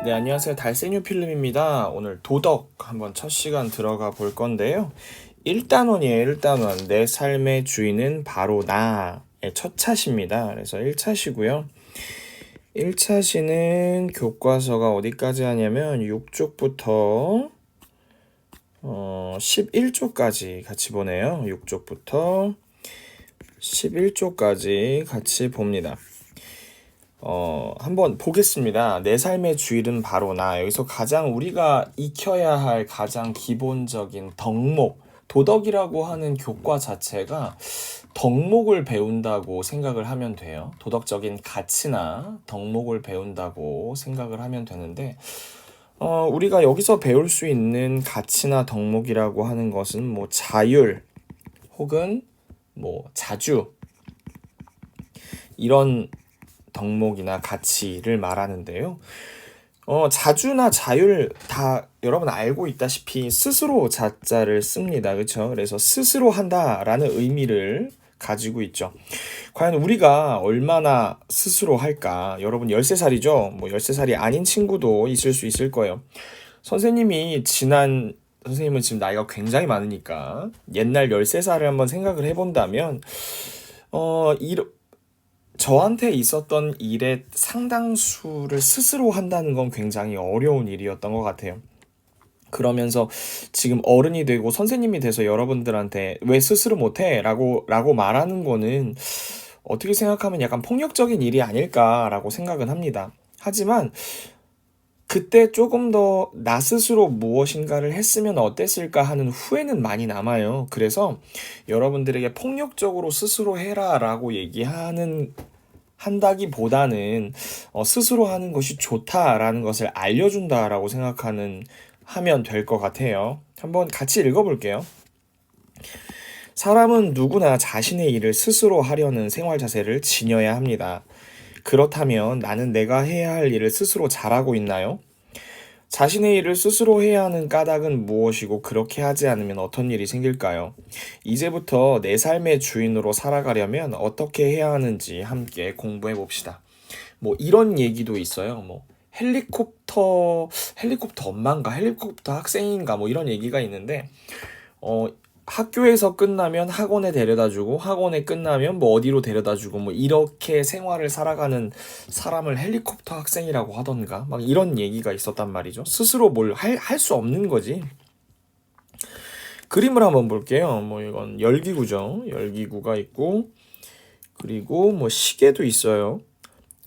네, 안녕하세요. 달세뇨 필름입니다. 오늘 도덕 한번 첫 시간 들어가 볼 건데요. 1단원이에요, 1단원. 내 삶의 주인은 바로 나의 첫 차시입니다. 그래서 1차시고요. 1차시는 교과서가 어디까지 하냐면 6쪽부터 11쪽까지 같이 보네요. 6쪽부터 11쪽까지 같이 봅니다. 한번 보겠습니다. 내 삶의 주일은 바로 나. 여기서 가장 우리가 익혀야 할 가장 기본적인 덕목, 도덕이라고 하는 교과 자체가 덕목을 배운다고 생각을 하면 돼요. 도덕적인 가치나 덕목을 배운다고 생각을 하면 되는데, 우리가 여기서 배울 수 있는 가치나 덕목이라고 하는 것은 뭐 자율 혹은 뭐 자주 이런 덕목이나 가치를 말하는데요. 자주나 자율 다 여러분 알고 있다시피 스스로 자자를 씁니다. 그렇죠? 그래서 스스로 한다라는 의미를 가지고 있죠. 과연 우리가 얼마나 스스로 할까? 여러분 13살이죠? 뭐 13살이 아닌 친구도 있을 수 있을 거예요. 선생님은 지금 나이가 굉장히 많으니까 옛날 13살을 한번 생각을 해본다면 저한테 있었던 일의 상당수를 스스로 한다는 건 굉장히 어려운 일이었던 것 같아요. 그러면서 지금 어른이 되고 선생님이 돼서 여러분들한테 왜 스스로 못해? 라고 말하는 거는 어떻게 생각하면 약간 폭력적인 일이 아닐까라고 생각은 합니다. 하지만 그때 조금 더 나 스스로 무엇인가를 했으면 어땠을까 하는 후회는 많이 남아요. 그래서 여러분들에게 폭력적으로 스스로 해라라고 한다기보다는 스스로 하는 것이 좋다라는 것을 알려준다라고 하면 될 것 같아요. 한번 같이 읽어볼게요. 사람은 누구나 자신의 일을 스스로 하려는 생활 자세를 지녀야 합니다. 그렇다면 나는 내가 해야 할 일을 스스로 잘하고 있나요? 자신의 일을 스스로 해야 하는 까닭은 무엇이고 그렇게 하지 않으면 어떤 일이 생길까요? 이제부터 내 삶의 주인으로 살아가려면 어떻게 해야 하는지 함께 공부해 봅시다. 뭐 이런 얘기도 있어요. 뭐 헬리콥터 엄마인가 헬리콥터 학생인가 뭐 이런 얘기가 있는데 학교에서 끝나면 학원에 데려다주고 학원에 끝나면 뭐 어디로 데려다주고 뭐 이렇게 생활을 살아가는 사람을 헬리콥터 학생이라고 하던가 막 이런 얘기가 있었단 말이죠. 스스로 뭘 할 수 없는 거지. 그림을 한번 볼게요. 뭐 이건 열기구죠. 열기구가 있고 그리고 뭐 시계도 있어요.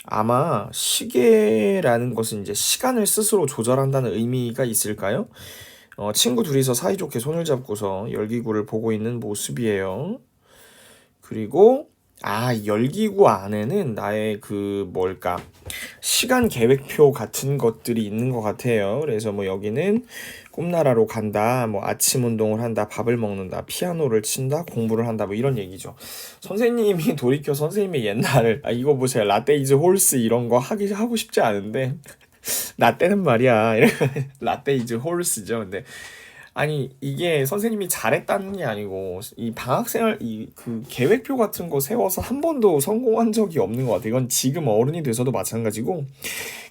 아마 시계라는 것은 이제 시간을 스스로 조절한다는 의미가 있을까요? 친구 둘이서 사이좋게 손을 잡고서 열기구를 보고 있는 모습이에요. 그리고 열기구 안에는 나의 시간 계획표 같은 것들이 있는 것 같아요. 그래서 뭐 여기는 꿈나라로 간다, 뭐 아침 운동을 한다, 밥을 먹는다, 피아노를 친다, 공부를 한다, 뭐 이런 얘기죠. 선생님이 돌이켜 선생님의 옛날, 이거 보세요. 라떼 이즈 홀스 이런 거 하고 싶지 않은데, 나 때는 말이야. 라떼 이즈 홀스죠. 근데 아니 이게 선생님이 잘했다는 게 아니고 이 방학생활 그 계획표 같은 거 세워서 한 번도 성공한 적이 없는 것 같아요. 이건 지금 어른이 돼서도 마찬가지고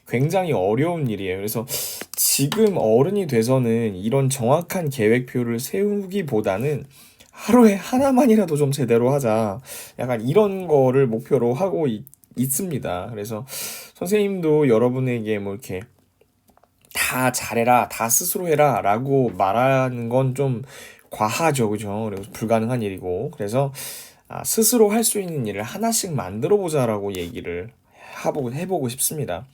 굉장히 어려운 일이에요. 그래서 지금 어른이 돼서는 이런 정확한 계획표를 세우기보다는 하루에 하나만이라도 좀 제대로 하자. 약간 이런 거를 목표로 하고 있습니다. 그래서 선생님도 여러분에게 뭐 이렇게 다 잘해라, 다 스스로 해라 라고 말하는 건 좀 과하죠. 그죠? 그래서 불가능한 일이고. 그래서 스스로 할 수 있는 일을 하나씩 만들어 보자라고 얘기를 해보고 싶습니다.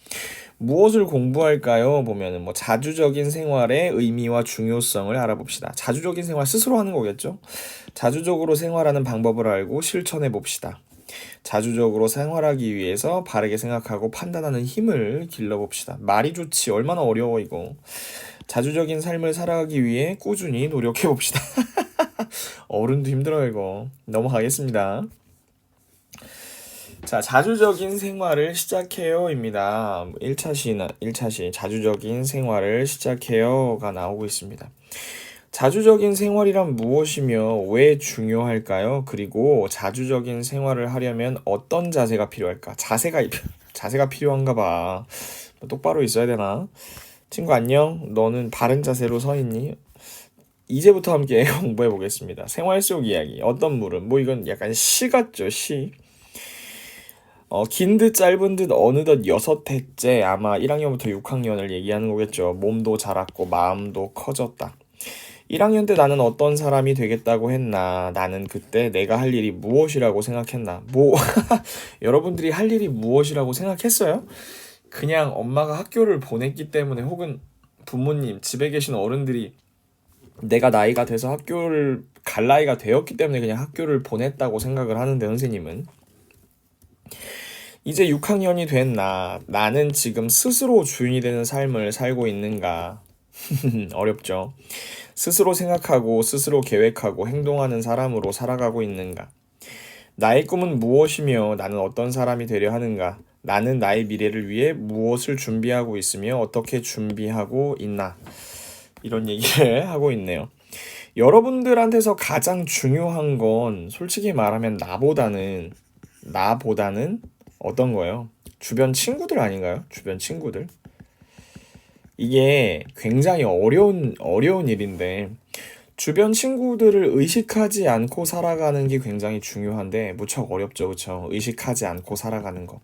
무엇을 공부할까요? 보면은 뭐 자주적인 생활의 의미와 중요성을 알아봅시다. 자주적인 생활 스스로 하는 거겠죠? 자주적으로 생활하는 방법을 알고 실천해 봅시다. 자주적으로 생활하기 위해서 바르게 생각하고 판단하는 힘을 길러봅시다. 말이 좋지. 얼마나 어려워 이거. 자주적인 삶을 살아가기 위해 꾸준히 노력해봅시다. 어른도 힘들어요 이거. 넘어가겠습니다. 자, 자주적인 생활을 시작해요입니다. 1차시 자주적인 생활을 시작해요가 나오고 있습니다. 자주적인 생활이란 무엇이며 왜 중요할까요? 그리고 자주적인 생활을 하려면 어떤 자세가 필요할까? 자세가 필요한가 봐. 똑바로 있어야 되나? 친구 안녕? 너는 바른 자세로 서 있니? 이제부터 함께 공부해 보겠습니다. 생활 속 이야기. 어떤 물음? 뭐 이건 약간 시 같죠, 시. 긴 듯 짧은 듯 어느덧 6해째, 아마 1학년부터 6학년을 얘기하는 거겠죠. 몸도 자랐고 마음도 커졌다. 1학년 때 나는 어떤 사람이 되겠다고 했나? 나는 그때 내가 할 일이 무엇이라고 생각했나? 뭐 여러분들이 할 일이 무엇이라고 생각했어요? 그냥 엄마가 학교를 보냈기 때문에, 혹은 부모님, 집에 계신 어른들이 내가 나이가 돼서 학교를 갈 나이가 되었기 때문에 그냥 학교를 보냈다고 생각을 하는데, 선생님은 이제 6학년이 된 나는 지금 스스로 주인이 되는 삶을 살고 있는가? 어렵죠. 스스로 생각하고 스스로 계획하고 행동하는 사람으로 살아가고 있는가? 나의 꿈은 무엇이며 나는 어떤 사람이 되려 하는가? 나는 나의 미래를 위해 무엇을 준비하고 있으며 어떻게 준비하고 있나? 이런 얘기를 하고 있네요. 여러분들한테서 가장 중요한 건 솔직히 말하면 나보다는 어떤 거예요? 주변 친구들 아닌가요? 주변 친구들. 이게 굉장히 어려운 일인데, 주변 친구들을 의식하지 않고 살아가는 게 굉장히 중요한데 무척 어렵죠, 그쵸? 의식하지 않고 살아가는 거.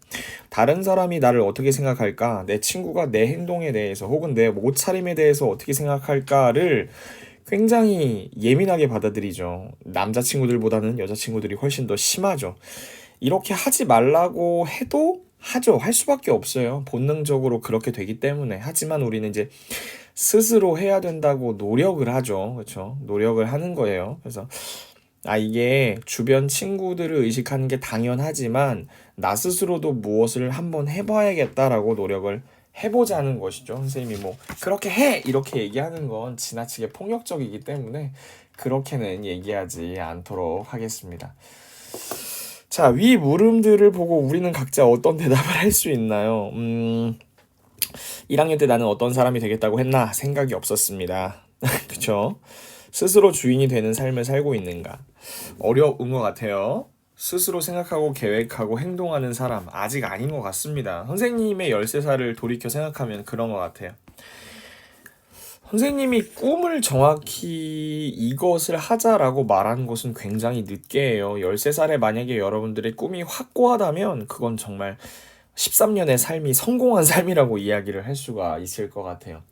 다른 사람이 나를 어떻게 생각할까? 내 친구가 내 행동에 대해서 혹은 내 옷차림에 대해서 어떻게 생각할까를 굉장히 예민하게 받아들이죠. 남자친구들보다는 여자친구들이 훨씬 더 심하죠. 이렇게 하지 말라고 해도 하죠. 할 수밖에 없어요. 본능적으로 그렇게 되기 때문에. 하지만 우리는 이제 스스로 해야 된다고 노력을 하죠. 그렇죠? 노력을 하는 거예요. 그래서 이게 주변 친구들을 의식하는 게 당연하지만 나 스스로도 무엇을 한번 해봐야겠다라고 노력을 해보자는 것이죠. 선생님이 뭐 그렇게 해! 이렇게 얘기하는 건 지나치게 폭력적이기 때문에 그렇게는 얘기하지 않도록 하겠습니다. 자, 위 물음들을 보고 우리는 각자 어떤 대답을 할 수 있나요? 1학년 때 나는 어떤 사람이 되겠다고 했나? 생각이 없었습니다. 그쵸? 스스로 주인이 되는 삶을 살고 있는가? 어려운 것 같아요. 스스로 생각하고 계획하고 행동하는 사람 아직 아닌 것 같습니다. 선생님의 13살을 돌이켜 생각하면 그런 것 같아요. 선생님이 꿈을 정확히 이것을 하자라고 말하는 것은 굉장히 늦게 해요. 13살에 만약에 여러분들의 꿈이 확고하다면 그건 정말 13년의 삶이 성공한 삶이라고 이야기를 할 수가 있을 것 같아요.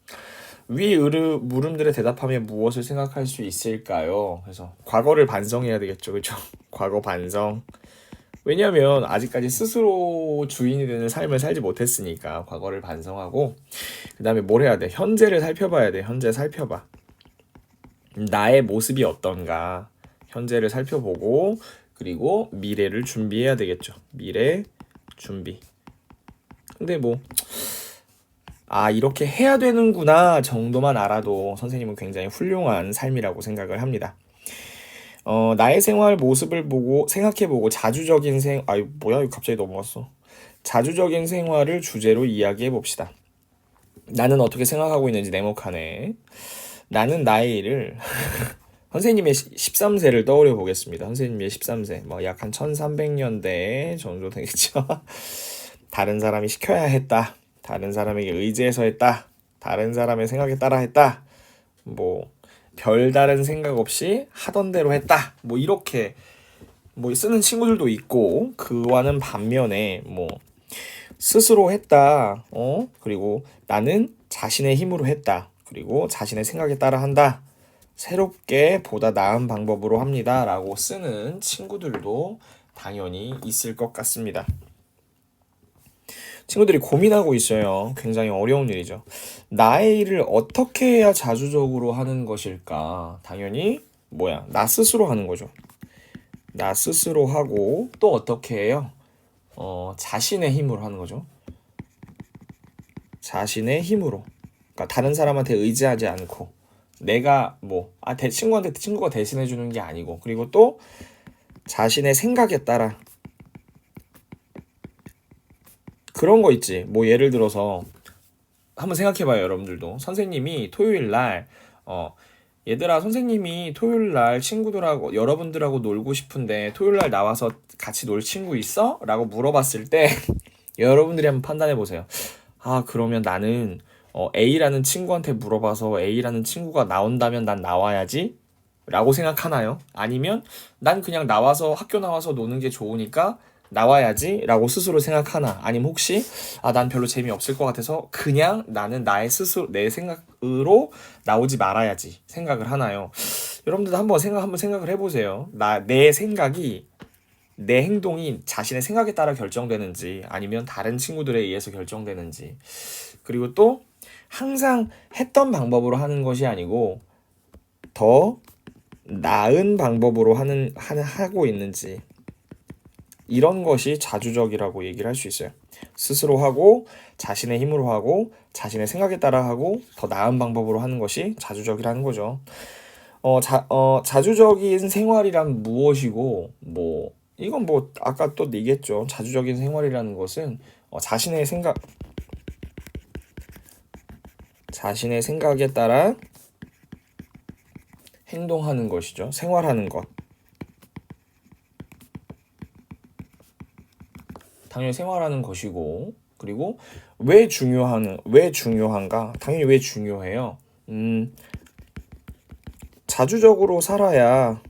물음들에 대답하면 무엇을 생각할 수 있을까요? 그래서 과거를 반성해야 되겠죠, 그렇죠? 과거 반성. 왜냐하면 아직까지 스스로 주인이 되는 삶을 살지 못했으니까 과거를 반성하고, 그 다음에 뭘 해야 돼? 현재를 살펴봐야 돼. 현재 살펴봐. 나의 모습이 어떤가? 현재를 살펴보고, 그리고 미래를 준비해야 되겠죠. 미래 준비. 근데 뭐 이렇게 해야 되는구나 정도만 알아도 선생님은 굉장히 훌륭한 삶이라고 생각을 합니다. 나의 생활 모습을 보고 생각해보고 뭐야, 갑자기 넘어갔어. 자주적인 생활을 주제로 이야기해 봅시다. 나는 어떻게 생각하고 있는지 네모칸에. 나는 나의 일을 선생님의 13세를 떠올려 보겠습니다. 선생님의 13세, 뭐 약 한 1300년대 정도 되겠죠. 다른 사람이 시켜야 했다. 다른 사람에게 의지해서 했다. 다른 사람의 생각에 따라 했다. 뭐 별다른 생각 없이 하던 대로 했다. 뭐 이렇게 뭐 쓰는 친구들도 있고, 그와는 반면에 뭐 스스로 했다. 그리고 나는 자신의 힘으로 했다. 그리고 자신의 생각에 따라 한다. 새롭게 보다 나은 방법으로 합니다. 라고 쓰는 친구들도 당연히 있을 것 같습니다. 친구들이 고민하고 있어요. 굉장히 어려운 일이죠. 나의 일을 어떻게 해야 자주적으로 하는 것일까? 당연히 나 스스로 하는 거죠. 나 스스로 하고, 또 어떻게 해요? 자신의 힘으로 하는 거죠. 자신의 힘으로. 그러니까 다른 사람한테 의지하지 않고, 내가 친구가 대신해 주는 게 아니고, 그리고 또 자신의 생각에 따라. 그런 거 있지. 뭐 예를 들어서 한번 생각해봐요, 여러분들도. 선생님이 토요일 날 얘들아, 선생님이 토요일 날 친구들하고 여러분들하고 놀고 싶은데 토요일 날 나와서 같이 놀 친구 있어? 라고 물어봤을 때 여러분들이 한번 판단해 보세요. 아, 그러면 나는 A라는 친구한테 물어봐서 A라는 친구가 나온다면 난 나와야지? 라고 생각하나요? 아니면 난 그냥 나와서 학교 나와서 노는 게 좋으니까 나와야지 라고 스스로 생각하나? 아니면 혹시 난 별로 재미없을 것 같아서 그냥 나는 나의 스스로 내 생각으로 나오지 말아야지 생각을 하나요? 여러분들도 한번 생각을 해보세요. 내 생각이 내 행동이 자신의 생각에 따라 결정되는지 아니면 다른 친구들에 의해서 결정되는지, 그리고 또 항상 했던 방법으로 하는 것이 아니고 더 나은 방법으로 하고 있는지, 이런 것이 자주적이라고 얘기를 할 수 있어요. 스스로 하고 자신의 힘으로 하고 자신의 생각에 따라 하고 더 나은 방법으로 하는 것이 자주적이라는 거죠. 자주적인 생활이란 무엇이고, 이건 아까 또 얘기했죠. 자주적인 생활이라는 것은 자신의 생각에 따라 행동하는 것이죠. 생활하는 것. 당연히 생활하는 것이고, 그리고 왜 중요한가? 당연히 왜 중요해요? 자주적으로 살아야,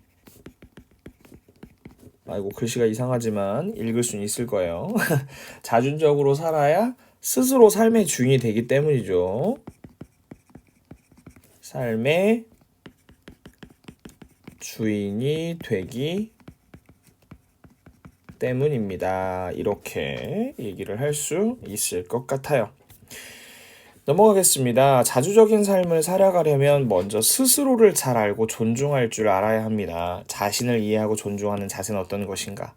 아이고 글씨가 이상하지만 읽을 수는 있을 거예요. 자주적으로 살아야 스스로 삶의 주인이 되기 때문이죠. 삶의 주인이 되기 때문입니다. 이렇게 얘기를 할 수 있을 것 같아요. 넘어가겠습니다. 자주적인 삶을 살아가려면 먼저 스스로를 잘 알고 존중할 줄 알아야 합니다. 자신을 이해하고 존중하는 자세는 어떤 것인가?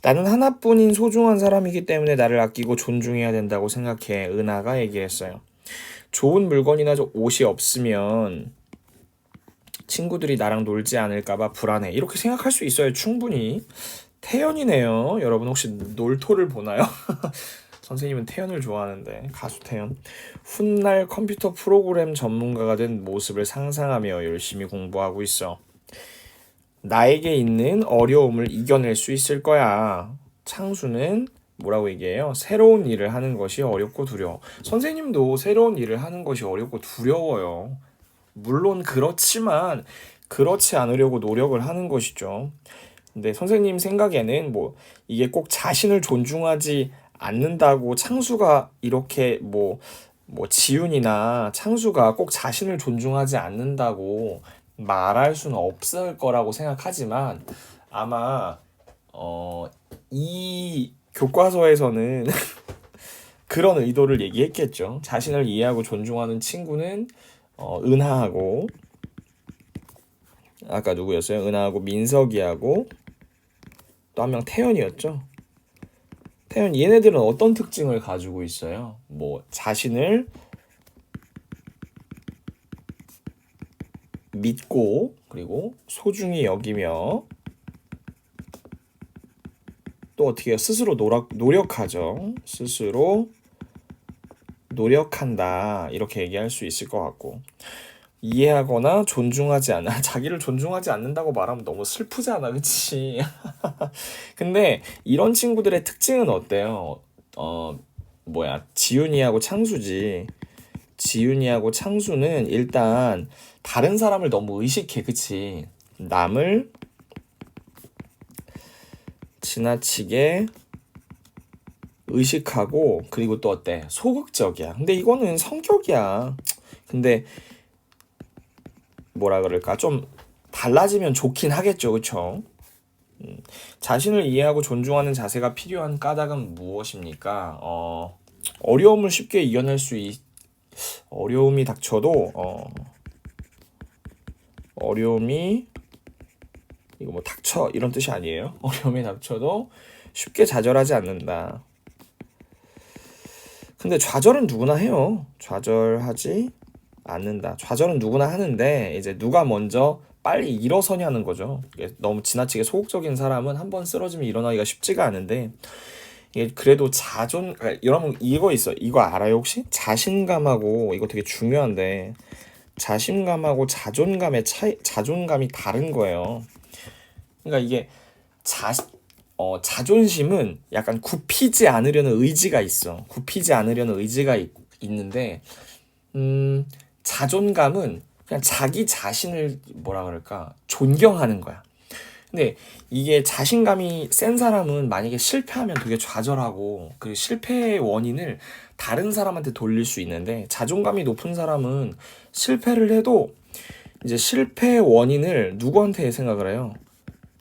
나는 하나뿐인 소중한 사람이기 때문에 나를 아끼고 존중해야 된다고 생각해. 은하가 얘기했어요. 좋은 물건이나 옷이 없으면 친구들이 나랑 놀지 않을까봐 불안해. 이렇게 생각할 수 있어요. 충분히. 태연이네요. 여러분 혹시 놀토를 보나요? 선생님은 태연을 좋아하는데, 가수 태연. 훗날 컴퓨터 프로그램 전문가가 된 모습을 상상하며 열심히 공부하고 있어. 나에게 있는 어려움을 이겨낼 수 있을 거야. 창수는 뭐라고 얘기해요? 새로운 일을 하는 것이 어렵고 두려워. 선생님도 새로운 일을 하는 것이 어렵고 두려워요. 물론 그렇지만 그렇지 않으려고 노력을 하는 것이죠. 근데 선생님 생각에는 이게 꼭 자신을 존중하지 않는다고 창수가 이렇게 지훈이나 창수가 꼭 자신을 존중하지 않는다고 말할 수는 없을 거라고 생각하지만, 아마 이 교과서에서는 그런 의도를 얘기했겠죠. 자신을 이해하고 존중하는 친구는 은하하고, 아까 누구였어요? 은하하고 민석이하고 또 한 명 태연이었죠. 태연, 얘네들은 어떤 특징을 가지고 있어요? 자신을 믿고 그리고 소중히 여기며 또 어떻게 해요? 스스로 노력하죠. 스스로 노력한다. 이렇게 얘기할 수 있을 것 같고, 이해하거나 존중하지 않아. 자기를 존중하지 않는다고 말하면 너무 슬프잖아, 그치? 근데 이런 친구들의 특징은 어때요? 지훈이하고 창수지. 지훈이하고 창수는 일단 다른 사람을 너무 의식해, 그치? 남을 지나치게 의식하고, 그리고 또 어때? 소극적이야. 근데 이거는 성격이야. 근데 뭐라 그럴까? 좀 달라지면 좋긴 하겠죠, 그쵸? 자신을 이해하고 존중하는 자세가 필요한 까닭은 무엇입니까? 어려움을 쉽게 이겨낼 어려움이 닥쳐도 어려움이, 이거 닥쳐 이런 뜻이 아니에요. 어려움이 닥쳐도 쉽게 좌절하지 않는다. 근데 좌절은 누구나 해요. 좌절하지 않는다. 좌절은 누구나 하는데, 이제 누가 먼저 빨리 일어서냐는 거죠. 너무 지나치게 소극적인 사람은 한번 쓰러지면 일어나기가 쉽지가 않은데, 이게 그래도 여러분 이거 있어. 이거 알아요 혹시? 자신감하고, 이거 되게 중요한데, 자신감하고 자존감이 다른 거예요. 그러니까 이게 자존심은 약간 굽히지 않으려는 의지가 있어. 굽히지 않으려는 의지가 있는데, 자존감은 그냥 자기 자신을 뭐라 그럴까, 존경하는 거야. 근데 이게 자신감이 센 사람은 만약에 실패하면 되게 좌절하고 그 실패의 원인을 다른 사람한테 돌릴 수 있는데, 자존감이 높은 사람은 실패를 해도 이제 실패의 원인을 누구한테 생각을 해요?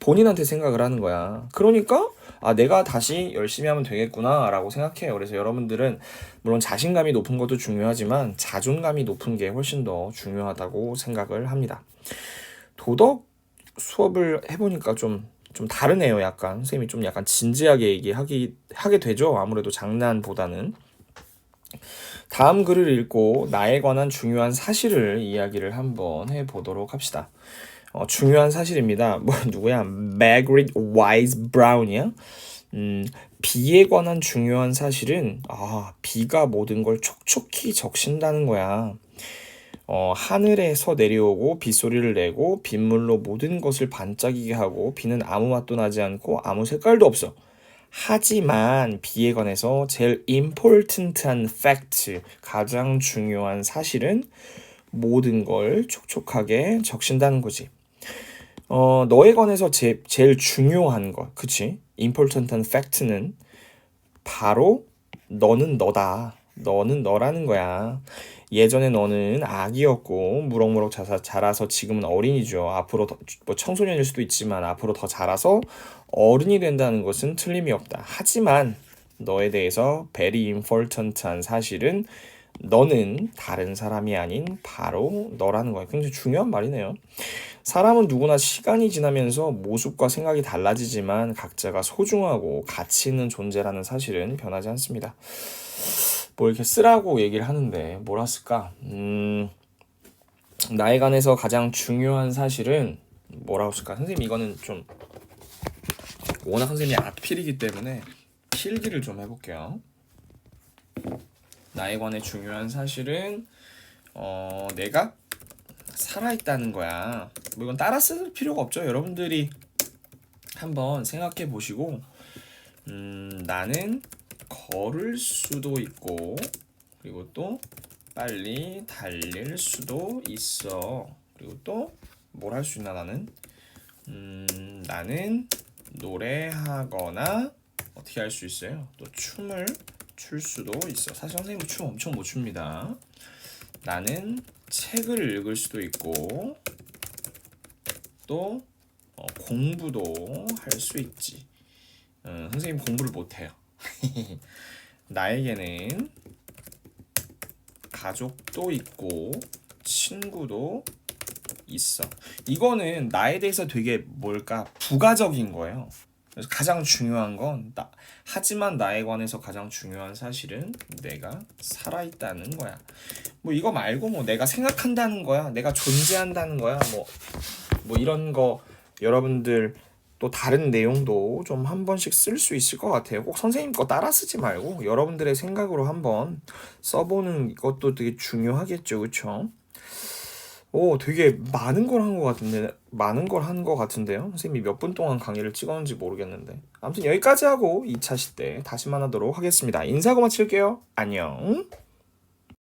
본인한테 생각을 하는 거야. 그러니까 내가 다시 열심히 하면 되겠구나 라고 생각해요. 그래서 여러분들은 물론 자신감이 높은 것도 중요하지만 자존감이 높은 게 훨씬 더 중요하다고 생각을 합니다. 도덕 수업을 해보니까 좀 다르네요. 약간 선생님이 좀 약간 진지하게 하게 되죠. 아무래도 장난보다는. 다음 글을 읽고 나에 관한 중요한 사실을 이야기를 한번 해보도록 합시다. 중요한 사실입니다. 누구야? Margaret Wise Brown이야? 비에 관한 중요한 사실은 비가 모든 걸 촉촉히 적신다는 거야. 하늘에서 내려오고 빗소리를 내고 빗물로 모든 것을 반짝이게 하고 비는 아무 맛도 나지 않고 아무 색깔도 없어. 하지만 비에 관해서 제일 important한 fact, 가장 중요한 사실은 모든 걸 촉촉하게 적신다는 거지. 너에 관해서 제일 중요한 것, 그치? important한 fact는 바로 너는 너다. 너는 너라는 거야. 예전에 너는 아기였고 무럭무럭 자라서 지금은 어린이죠. 앞으로 뭐 청소년일 수도 있지만 앞으로 더 자라서 어른이 된다는 것은 틀림이 없다. 하지만 너에 대해서 very important한 사실은 너는 다른 사람이 아닌 바로 너라는 거야. 굉장히 중요한 말이네요. 사람은 누구나 시간이 지나면서 모습과 생각이 달라지지만 각자가 소중하고 가치 있는 존재라는 사실은 변하지 않습니다. 뭐 이렇게 쓰라고 얘기를 하는데 뭐라 쓸까? 나에 관해서 가장 중요한 사실은 뭐라고 쓸까? 선생님 이거는 좀 워낙 선생님이 악필이기 때문에 필기를 좀 해볼게요. 나에 관해 중요한 사실은 내가 살아있다는 거야. 뭐 이건 따라 쓸 필요가 없죠. 여러분들이 한번 생각해 보시고 나는 걸을 수도 있고 그리고 또 빨리 달릴 수도 있어. 그리고 또 뭘 할 수 있나 나는? 나는 노래하거나 어떻게 할 수 있어요? 또 춤을 출 수도 있어. 사실 선생님은 춤 엄청 못 춥니다. 나는 책을 읽을 수도 있고 또 공부도 할 수 있지. 선생님 공부를 못해요. 나에게는 가족도 있고 친구도 있어. 이거는 나에 대해서 되게 뭘까 부가적인 거예요. 그래서 가장 중요한 건 하지만 나에 관해서 가장 중요한 사실은 내가 살아있다는 거야. 뭐 이거 말고 뭐 내가 생각한다는 거야. 내가 존재한다는 거야. 뭐 이런 거 여러분들 또 다른 내용도 좀 한 번씩 쓸 수 있을 것 같아요. 꼭 선생님 거 따라 쓰지 말고 여러분들의 생각으로 한번 써보는 것도 되게 중요하겠죠. 그쵸? 되게 많은 걸 한 것 같은데요. 선생님이 몇 분 동안 강의를 찍었는지 모르겠는데. 아무튼 여기까지 하고 2차 시대 다시 만나도록 하겠습니다. 인사하고 마칠게요. 안녕.